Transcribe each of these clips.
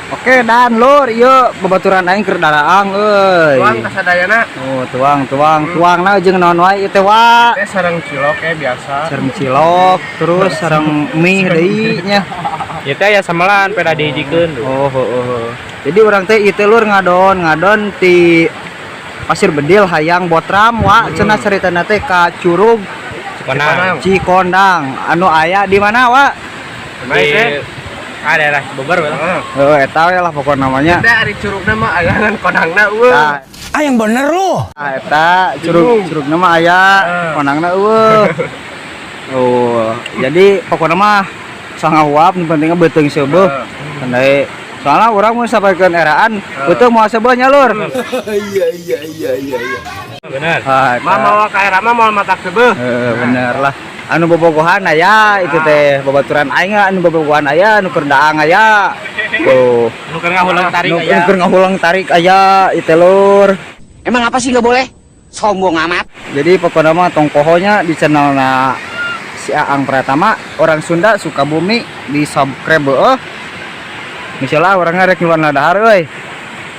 Oke dan lur, yuk babaturan aing keur dalaang euy. Tuang kasadayana. Oh, tuangna jeung naon wae ieu teh wa. Teh sareng cilok kayak biasa. Sareng cilok, terus sareng mie deui nya. Ya teh ya samelan peda dihijikeun. Oh, heuh. Jadi urang teh ieu teh lur ngadon ti Pasir Bedil hayang Botram wa cenah caritana teh ka Curug Cikondang. Anu aya di mana wa? Di daerah Bogor bae. Eta we lah pokok namanya. Teh ari curugna mah aya ngan konangna eueuh. Nah, yang bener lu. eta curugna mah aya konangna eueuh. Oh, jadi pokoknya mah sangahuap nu pentingna beuteung seubeuh. Tandai soalnya urang mun sampaykeun eraan beuteung moal seubeuh nya lur. Iya. Bener. Mah mawa ka era mah moal matak seubeuh. Bener lah. Anu bobogohan aya itu teh babaturan aing anu bobogohan aya anu keur daang aya. Oh, Nu keur ngahulang tarik aya. Nu keur ngahulang tarik aya ieu teh lur. Emang apa sih nggak boleh? Sombong amat. Jadi pokoknya mah tong pohonya di channelna si Aang Pratama orang Sunda Sukabumi di subscribe heuh. Misalnya orangnya rek nyuan dahar euy.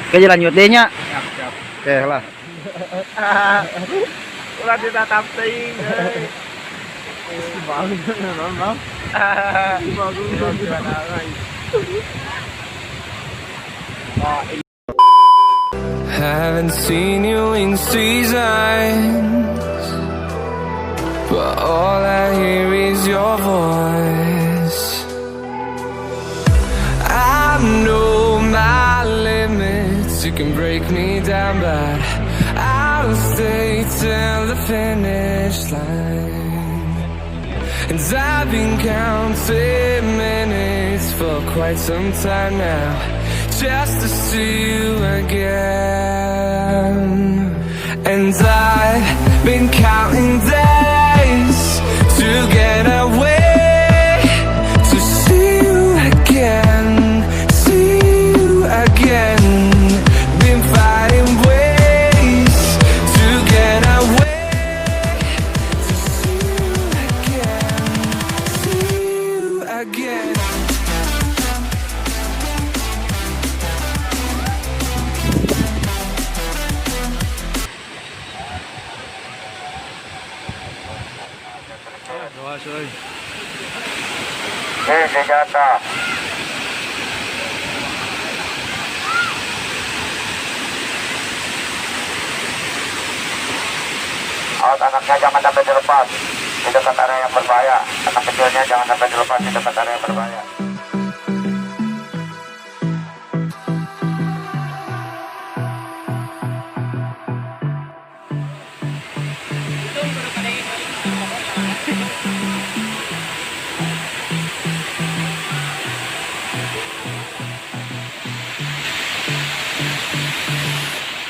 Oke lanjut deui nya. Siap. Oke lah. Ulah ditatap teuing euy. Haven't seen you in seasons, but all I hear is your voice. I know my limits, you can break me down, but I'll stay till the finish line. And I've been counting minutes for quite some time now, just to see you again. And I've been counting days to get away, to see you again, see you again. Been finding ways to get away, to see you again, see you again. Senjata. Out anaknya jangan sampai dilepas di dekat area yang berbahaya. Anak kecilnya jangan sampai dilepas di dekat area yang berbahaya.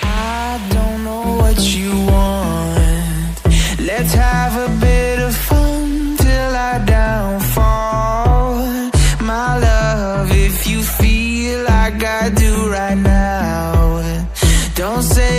I don't know what you want. Let's have a bit of fun till I downfall. My love, if you feel like I do right now, don't say